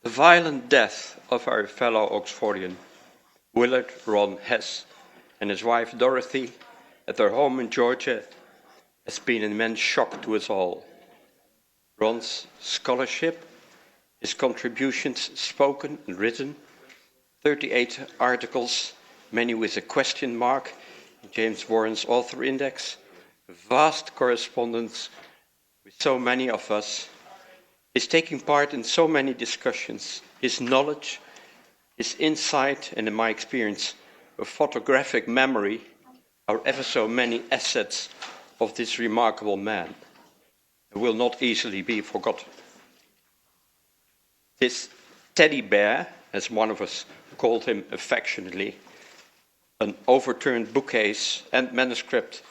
The violent death of our fellow Oxfordian, Willard Ron Hess, and his wife Dorothy at their home in Georgia has been an immense shock to us all. Ron's scholarship, his contributions spoken and written, 38 articles, many with a question mark in James Warren's author index, a vast correspondence with so many of us, his taking part in so many discussions, his knowledge, his insight, and in my experience, a photographic memory are ever so many assets of this remarkable man and will not easily be forgotten. This teddy bear, as one of us called him affectionately, an overturned bookcase and manuscript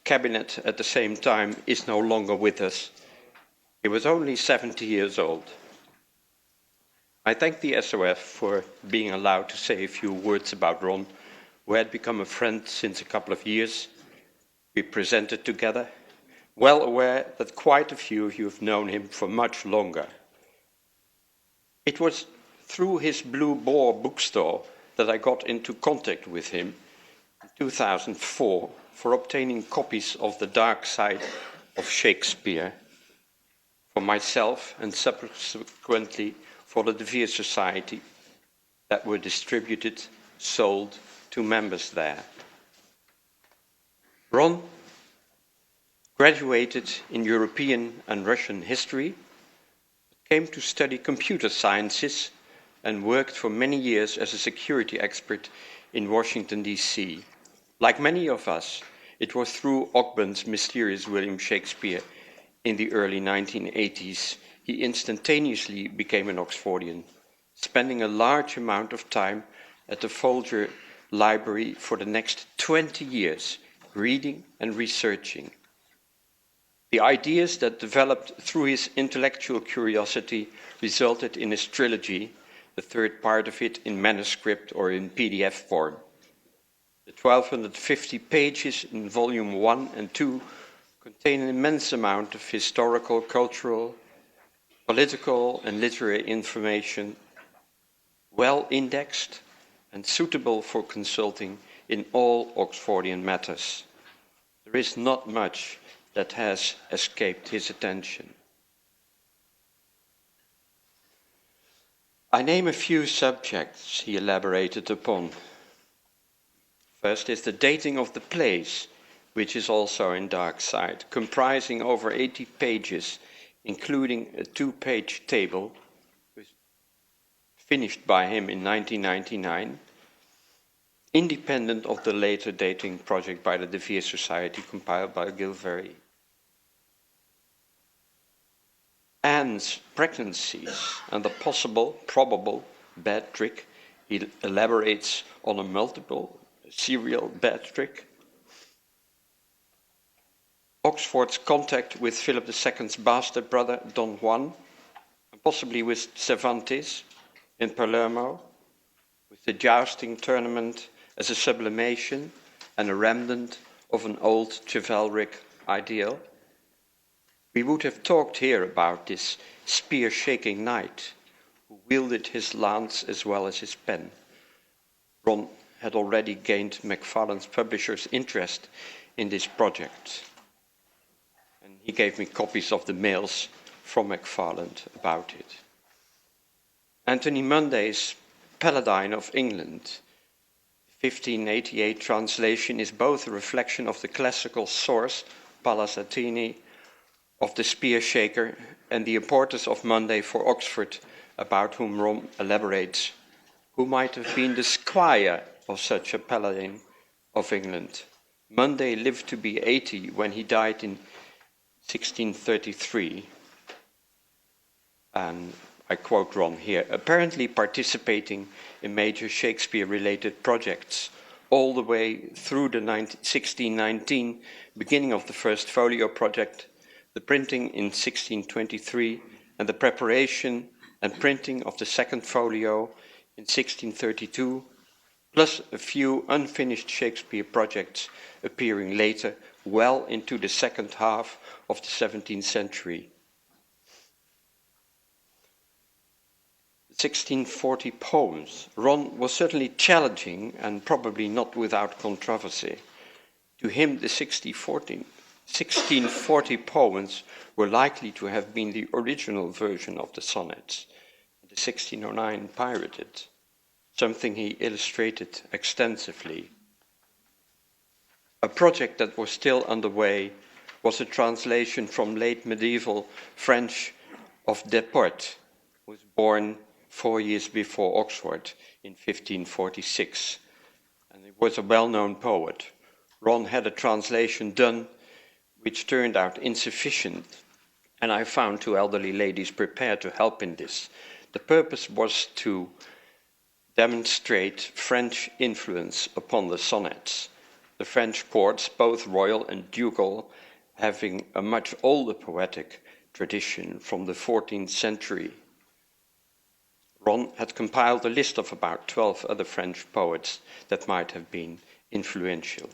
cabinet at the same time, is no longer with us. He was only 70 years old. I thank the SOF for being allowed to say a few words about Ron, who had become a friend since a couple of years. We presented together, well aware that quite a few of you have known him for much longer. It was through his Blue Boar bookstore that I got into contact with him in 2004 for obtaining copies of The Dark Side of Shakespeare for myself and subsequently for the De Vere Society that were distributed, sold to members there. Ron graduated in European and Russian history, came to study computer sciences, and worked for many years as a security expert in Washington, D.C. Like many of us, it was through Ogben's mysterious William Shakespeare in the early 1980s he instantaneously became an Oxfordian, spending a large amount of time at the Folger Library for the next 20 years, reading and researching. The ideas that developed through his intellectual curiosity resulted in his trilogy, the third part of it in manuscript or in PDF form. The 1,250 pages in volume 1 and 2 contain an immense amount of historical, cultural, political and literary information, well indexed and suitable for consulting in all Oxfordian matters. There is not much that has escaped his attention. I name a few subjects he elaborated upon. First is the dating of the plays, which is also in Dark Side, comprising over 80 pages, including a 2-page table, finished by him in 1999, independent of the later dating project by the De Vere Society compiled by Gilvary. Anne's pregnancies and the possible, probable bad trick, he elaborates on a multiple serial bad trick. Oxford's contact with Philip II's bastard brother, Don Juan, and possibly with Cervantes in Palermo, with the jousting tournament as a sublimation and a remnant of an old chivalric ideal. We would have talked here about this spear-shaking knight who wielded his lance as well as his pen. Ron had already gained Macfarlane's publisher's interest in this project. And he gave me copies of the mails from Macfarlane about it. Anthony Munday's Paladine of England, 1588 translation, is both a reflection of the classical source, Pallas Athene, of the spear shaker, and the importance of Munday for Oxford, about whom Ron elaborates, who might have been the squire of such a paladin of England. Munday lived to be 80 when he died in 1633. And I quote Ron here, apparently participating in major Shakespeare-related projects, all the way through the 1619 beginning of the first folio project, the printing in 1623, and the preparation and printing of the second folio in 1632, plus a few unfinished Shakespeare projects appearing later, well into the second half of the 17th century. The 1640 poems, Ron was certainly challenging and probably not without controversy. To him, the 1640 poems were likely to have been the original version of the sonnets, the 1609 pirated, something he illustrated extensively. A project that was still underway was a translation from late medieval French of Desportes, who was born 4 years before Oxford in 1546, and he was a well-known poet. Ron had a translation done which turned out insufficient, and I found 2 elderly ladies prepared to help in this. The purpose was to demonstrate French influence upon the sonnets. The French courts, both royal and ducal, having a much older poetic tradition from the 14th century. Ron had compiled a list of about 12 other French poets that might have been influential.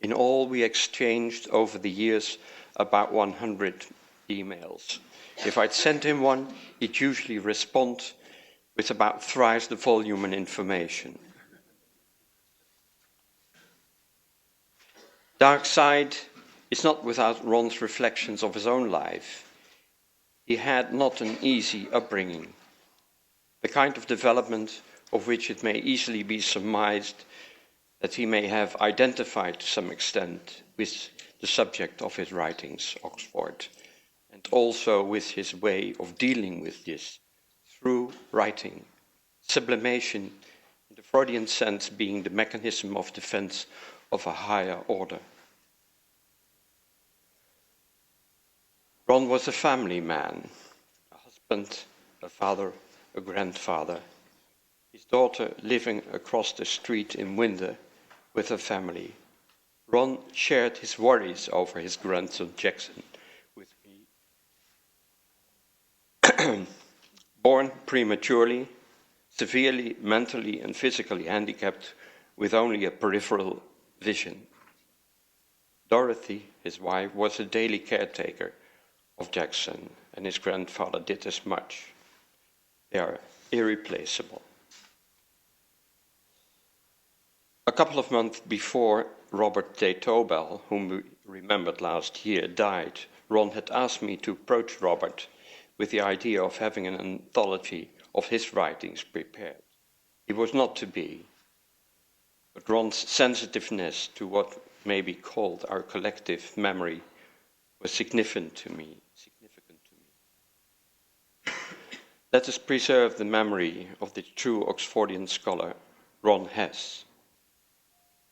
In all, we exchanged over the years about 100 emails. If I'd send him one, he'd usually respond with about thrice the volume and information. Dark Side is not without Ron's reflections of his own life. He had not an easy upbringing, the kind of development of which it may easily be surmised that he may have identified to some extent with the subject of his writings, Oxford, and also with his way of dealing with this through writing, sublimation in the Freudian sense being the mechanism of defense of a higher order. Ron was a family man, a husband, a father, a grandfather, his daughter living across the street in Windsor with her family. Ron shared his worries over his grandson Jackson with me. Born prematurely, severely mentally and physically handicapped with only a peripheral vision. Dorothy, his wife, was a daily caretaker of Jackson, and his grandfather did as much. They are irreplaceable. A couple of months before Robert de Tobel, whom we remembered last year, died, Ron had asked me to approach Robert with the idea of having an anthology of his writings prepared. It was not to be, but Ron's sensitiveness to what may be called our collective memory was significant to me. Let us preserve the memory of the true Oxfordian scholar, Ron Hess.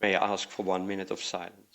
May I ask for 1 minute of silence?